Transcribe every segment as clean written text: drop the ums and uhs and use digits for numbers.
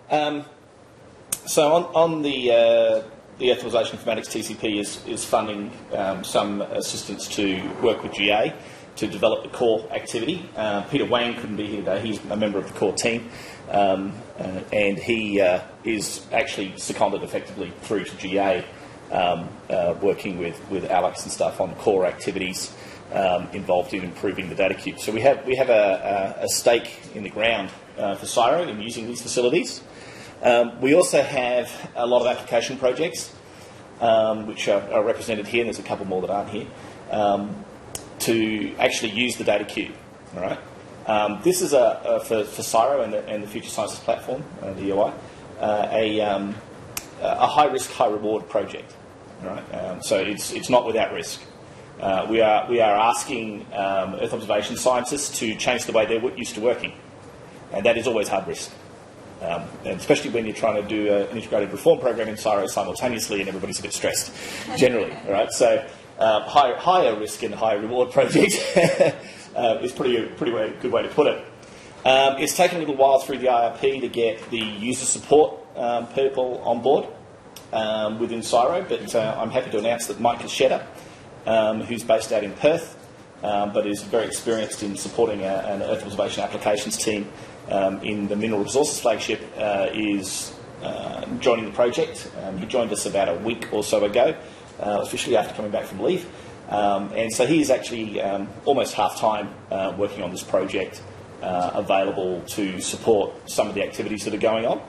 So on the Earth Observation Informatics TCP is funding some assistance to work with GA to develop the core activity. Peter Wang couldn't be here today. He's a member of the core team, and he is actually seconded effectively through to GA, working with Alex and stuff on core activities involved in improving the data cube. So we have a stake in the ground for CSIRO in using these facilities. We also have a lot of application projects, which are represented here, and there's a couple more that aren't here, to actually use the data cube. All right. This is for CSIRO and the Future Sciences Platform, the UI, a high risk, high reward project. All right. So it's not without risk. We are asking Earth observation scientists to change the way they're used to working, and that is always hard risk. And especially when you're trying to do an integrated reform program in CSIRO simultaneously, and everybody's a bit stressed, generally. All right, so higher risk and higher reward project is pretty good way to put it. It's taken a little while through the IRP to get the user support people on board within CSIRO, but I'm happy to announce that Mike Shedder, who's based out in Perth, but is very experienced in supporting an Earth observation applications team in the Mineral Resources flagship, is joining the project. He joined us about a week or so ago, officially after coming back from leave. And so he is actually almost half-time working on this project, available to support some of the activities that are going on.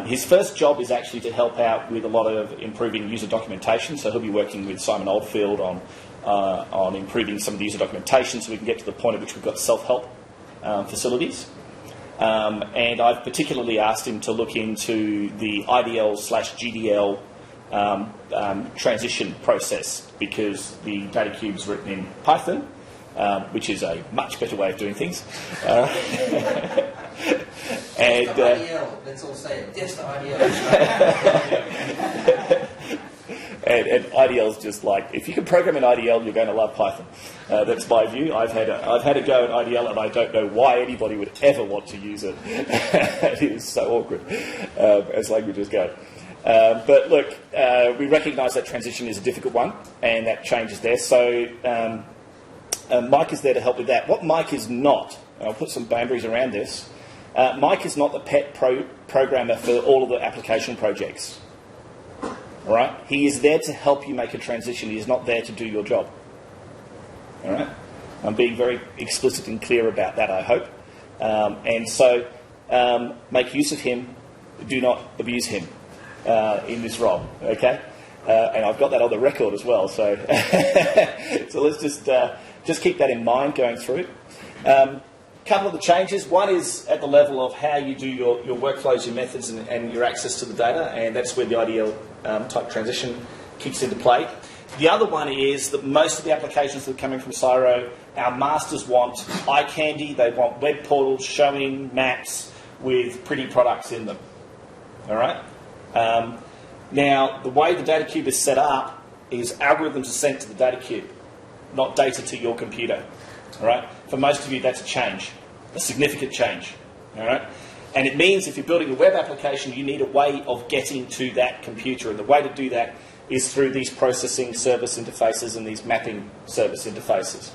His first job is actually to help out with a lot of improving user documentation, so he'll be working with Simon Oldfield on improving some of the user documentation so we can get to the point at which we've got self-help facilities. And I've particularly asked him to look into the IDL/GDL transition process, because the data cube is written in Python, which is a much better way of doing things. And IDL, let's all say it, just IDL. And IDL is just like, if you can program in IDL, you're going to love Python. That's my view. I've had a go at IDL, and I don't know why anybody would ever want to use it. It is so awkward as languages go. But look, we recognise that transition is a difficult one, and that change is there. So Mike is there to help with that. What Mike is not, and I'll put some boundaries around this, Mike is not the pet programmer for all of the application projects. All right? He is there to help you make a transition. He is not there to do your job. All right? I'm being very explicit and clear about that, I hope. And so make use of him. Do not abuse him in this role. Okay? And I've got that on the record as well. So, so let's just keep that in mind going through it. Couple of the changes. One is at the level of how you do your workflows, your methods, and your access to the data, and that's where the IDL type transition kicks into play. The other one is that most of the applications that are coming from CSIRO, our masters want eye candy. They want web portals showing maps with pretty products in them. All right? Now, the way the data cube is set up is algorithms are sent to the data cube, not data to your computer. All right? For most of you, that's a change, a significant change. All right? And it means if you're building a web application, you need a way of getting to that computer. And the way to do that is through these processing service interfaces and these mapping service interfaces.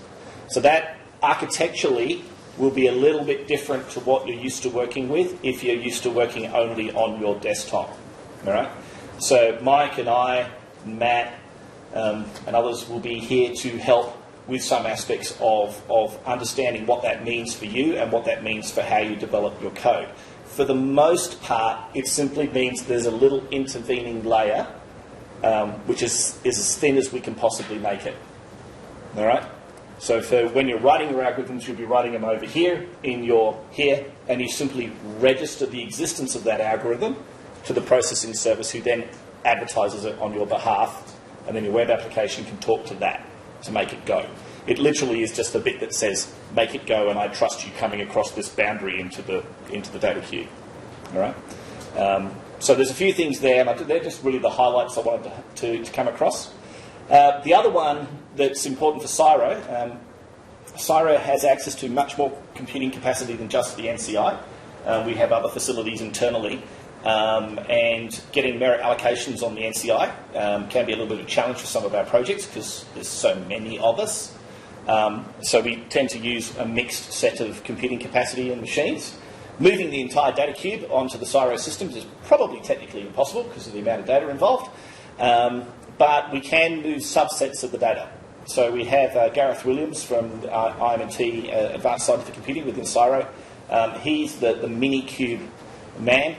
So that architecturally will be a little bit different to what you're used to working with if you're used to working only on your desktop. All right? So Mike and I, and Matt, and others will be here to help with some aspects of understanding what that means for you and what that means for how you develop your code. For the most part, it simply means there's a little intervening layer, which is as thin as we can possibly make it. All right? So for when you're writing your algorithms, you'll be writing them over here, here, and you simply register the existence of that algorithm to the processing service, who then advertises it on your behalf, and then your web application can talk to that to make it go. It literally is just a bit that says, make it go, and I trust you coming across this boundary into the data queue. All right? So there's a few things there, and they're just really the highlights I wanted to come across. The other one that's important for CSIRO, CSIRO has access to much more computing capacity than just the NCI. We have other facilities internally and getting merit allocations on the NCI can be a little bit of a challenge for some of our projects because there's so many of us. So we tend to use a mixed set of computing capacity and machines. Moving the entire data cube onto the CSIRO systems is probably technically impossible because of the amount of data involved, but we can move subsets of the data. So we have Gareth Williams from IM&T Advanced Scientific Computing within CSIRO. He's the Minikube man.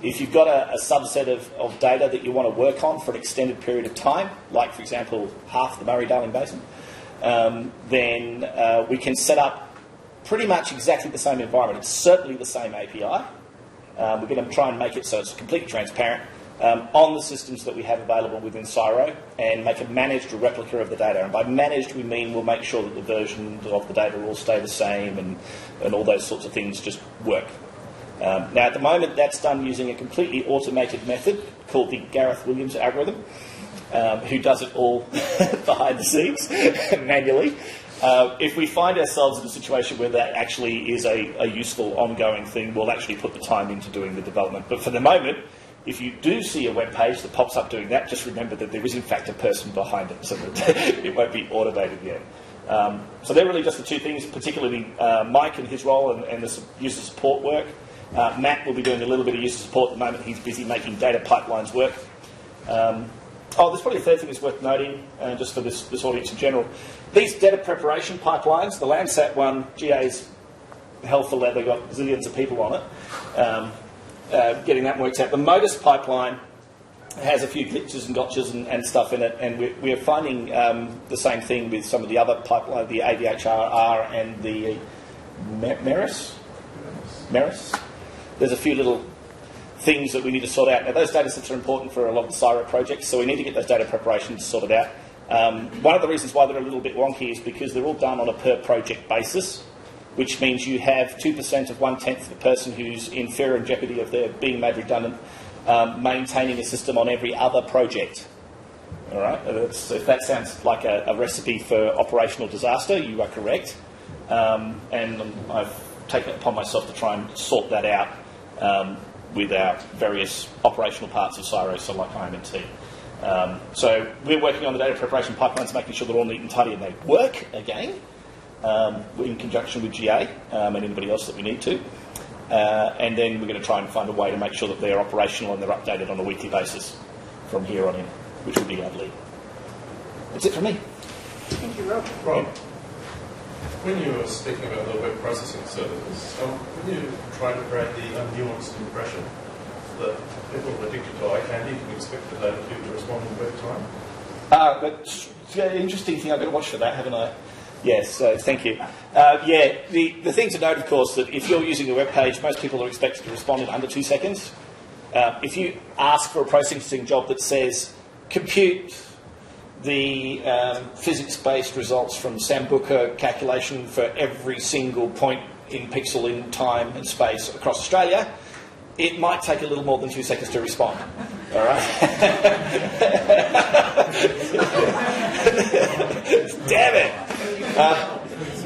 If you've got a subset of data that you want to work on for an extended period of time, like, for example, half the Murray-Darling Basin, then we can set up pretty much exactly the same environment. It's certainly the same API. We're going to try and make it so it's completely transparent on the systems that we have available within CSIRO and make a managed replica of the data. And by managed, we mean we'll make sure that the versions of the data all stay the same and all those sorts of things just work. Now, at the moment, that's done using a completely automated method called the Gareth Williams algorithm, who does it all behind the scenes manually. If we find ourselves in a situation where that actually is a useful ongoing thing, we'll actually put the time into doing the development. But for the moment, if you do see a web page that pops up doing that, just remember that there is in fact a person behind it, so that it won't be automated yet. So they're really just the two things, particularly Mike and his role and the user support work. Matt will be doing a little bit of user support at the moment. He's busy making data pipelines work. There's probably a third thing that's worth noting, just for this audience in general. These data preparation pipelines, the Landsat one, GA's hell for leather, got zillions of people on it, getting that worked out. The Modus pipeline has a few glitches and gotchas and stuff in it, and we're finding the same thing with some of the other pipelines, the AVHRR and the Meris. There's a few little things that we need to sort out. Now, those data sets are important for a lot of the CSIRO projects, so we need to get those data preparations sorted out. One of the reasons why they're a little bit wonky is because they're all done on a per-project basis, which means you have 2% of 1/10 of the person who's in fear and jeopardy of their being made redundant maintaining a system on every other project. All right? If that sounds like a recipe for operational disaster, you are correct. And I've taken it upon myself to try and sort that out with our various operational parts of CSIRO, so like IM&T. So we're working on the data preparation pipelines, making sure they're all neat and tidy and they work again, in conjunction with GA and anybody else that we need to. And then we're going to try and find a way to make sure that they're operational and they're updated on a weekly basis from here on in, which would be lovely. That's it from me. Thank you, Rob. Rob, when you were speaking about the web processing services, when you try to create the unnuanced impression that people are addicted to eye candy, you can expect the data cube to respond in web time? But interesting thing, I've got to watch for that, haven't I? Yes, thank you. The thing to note, of course, that if you're using a web page, most people are expected to respond in under 2 seconds. If you ask for a processing job that says, compute the physics-based results from Sambuca calculation for every single point in pixel in time and space across Australia, it might take a little more than 2 seconds to respond. All right? Damn it!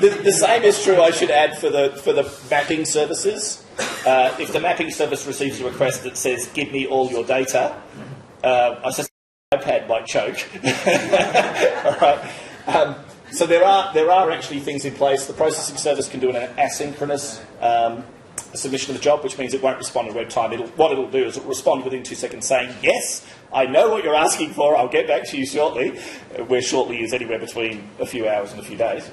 The same is true, I should add, for the mapping services. If the mapping service receives a request that says, give me all your data, I suspect the iPad might choke. All right. So there are actually things in place. The processing service can do an asynchronous submission of the job, which means it won't respond in web time. What it'll do is it'll respond within 2 seconds saying, yes, I know what you're asking for, I'll get back to you shortly, where shortly is anywhere between a few hours and a few days.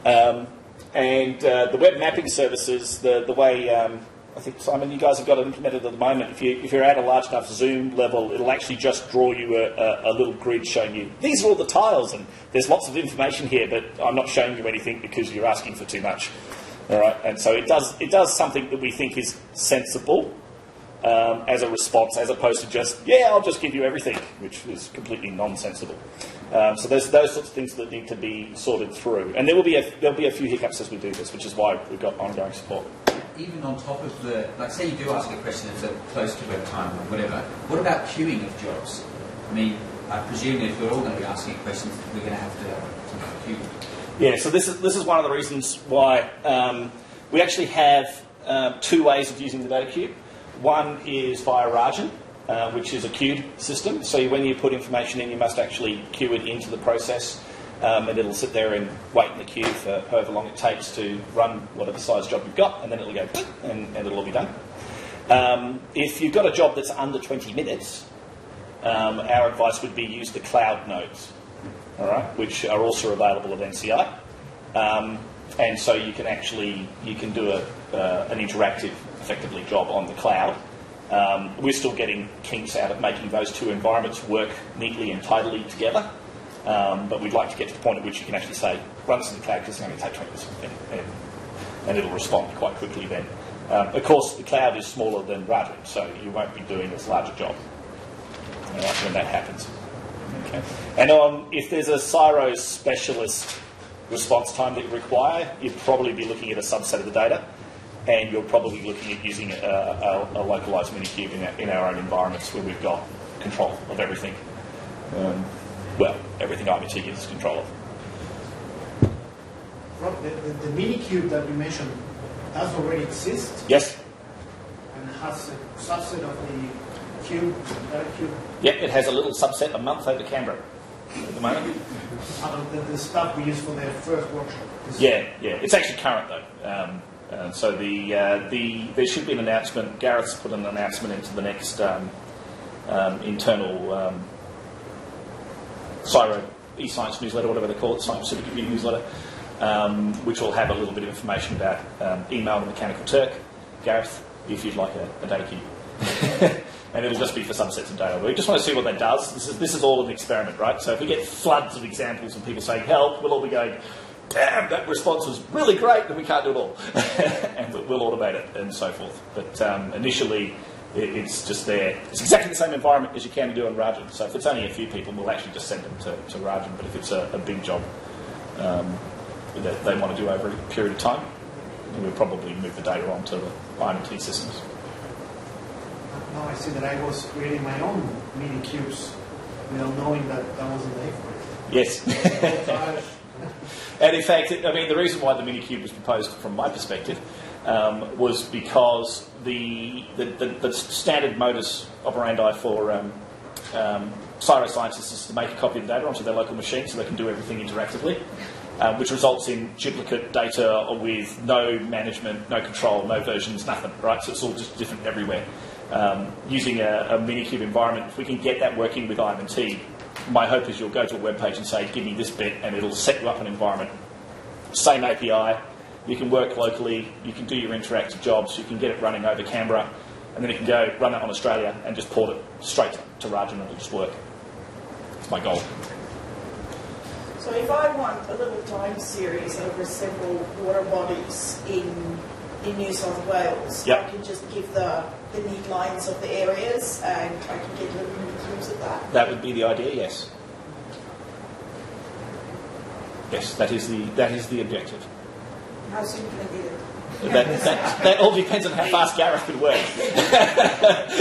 The web mapping services, the way, I think, Simon, you guys have got it implemented at the moment. If you're at a large enough zoom level, it'll actually just draw you a little grid showing you, these are all the tiles, and there's lots of information here, but I'm not showing you anything because you're asking for too much. All right, and so it does something that we think is sensible as a response, as opposed to just, I'll just give you everything, which is completely nonsensible. So there's those sorts of things that need to be sorted through, and there'll be a few hiccups as we do this, which is why we've got ongoing support. Even on top of the, like, say you do ask a question that's close to web time or whatever, what about queuing of jobs? I mean, I presume that if we're all going to be asking questions, we're going to have to queue. Yeah, so this is one of the reasons why we actually have 2 ways of using the data cube. One is via Rajan, which is a queued system. So when you put information in, you must actually queue it into the process, and it'll sit there and wait in the queue for however long it takes to run whatever size job you've got, and then it'll go and it'll all be done. If you've got a job that's under 20 minutes, our advice would be use the cloud nodes, all right, which are also available at NCI. And so you can do an interactive, effectively, job on the cloud. We're still getting kinks out of making those two environments work neatly and tidily together. But we'd like to get to the point at which you can actually say, run this in the cloud because it's going to take 20 minutes, and it'll respond quite quickly then. Of course, the cloud is smaller than Rajan, so you won't be doing this larger job when that happens. Okay. And if there's a CSIRO specialist response time that you require, you'd probably be looking at a subset of the data, and you're probably looking at using a localised Minikube in our own environments where we've got control of everything. Well, everything IoT is control of. Rob, the Minikube that you mentioned does already exist? Yes. And has a subset of the cube, direct cube? Yep, it has a little subset a month over Canberra at the moment. The stuff we used for the first workshop. Yeah. It's actually current though. So there should be an announcement. Gareth's put an announcement into the next internal CSIRO eScience newsletter, whatever they call it, Science Pacific Community newsletter, which will have a little bit of information about email the Mechanical Turk, Gareth, if you'd like a data key. And it'll just be for subsets of data. We just want to see what that does. This is all an experiment, right? So if we get floods of examples of people saying help, we'll all be going, damn, that response was really great, then we can't do it all. And we'll automate it and so forth. But initially, it's just there. It's exactly the same environment as you can do on Rajan. So if it's only a few people, we'll actually just send them to Rajan. But if it's a big job that they want to do over a period of time, then we'll probably move the data onto the IoT systems. Now I see that I was creating my own Minikubes without knowing that wasn't there for it. Yes. And in fact, the reason why the Minikube was proposed from my perspective was because the standard modus operandi for CSIRO scientists is to make a copy of the data onto their local machine so they can do everything interactively, which results in duplicate data with no management, no control, no versions, nothing, right? So it's all just different everywhere. Using a Minikube environment, if we can get that working with IM&T, my hope is you'll go to a web page and say, give me this bit, and it'll set you up an environment. Same API, you can work locally, you can do your interactive jobs, you can get it running over Canberra, and then you can go run that on Australia and just port it straight to Rajan and it'll just work. That's my goal. So if I want a little time series over several water bodies in New South Wales, yep. I can just give the neat lines of the areas and I can get little Minikubes of that. That would be the idea, yes. Yes, that is the objective. How soon can I get it? That all depends on how fast Gareth can work.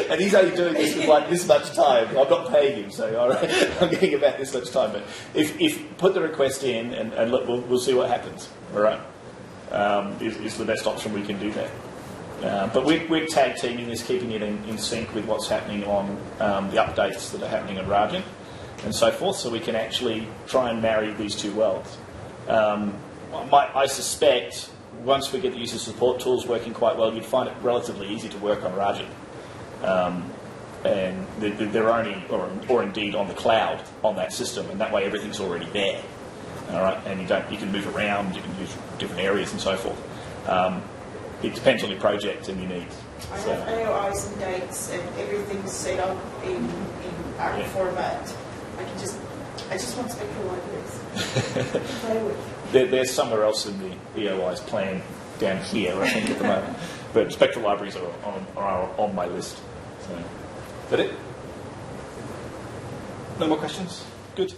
And he's only doing this with like this much time. I'm not paying him, so all right, I'm getting about this much time. But if put the request in and look, we'll see what happens. All right, is the best option we can do that. But we're tag teaming this, keeping it in sync with what's happening on the updates that are happening on Rajan and so forth, so we can actually try and marry these two worlds. I suspect once we get the user support tools working quite well, you'd find it relatively easy to work on Rajan. And they're only, or indeed on the cloud on that system, and that way everything's already there. All right, and you can move around, you can use different areas and so forth. It depends on your project and your needs. I have AOIs and dates and everything's set up in ARC format. I just want spectral libraries to play with. There's somewhere else in the EOI's plan down here, I think, at the moment. But spectral libraries are on my list. So, is that it? No more questions? Good.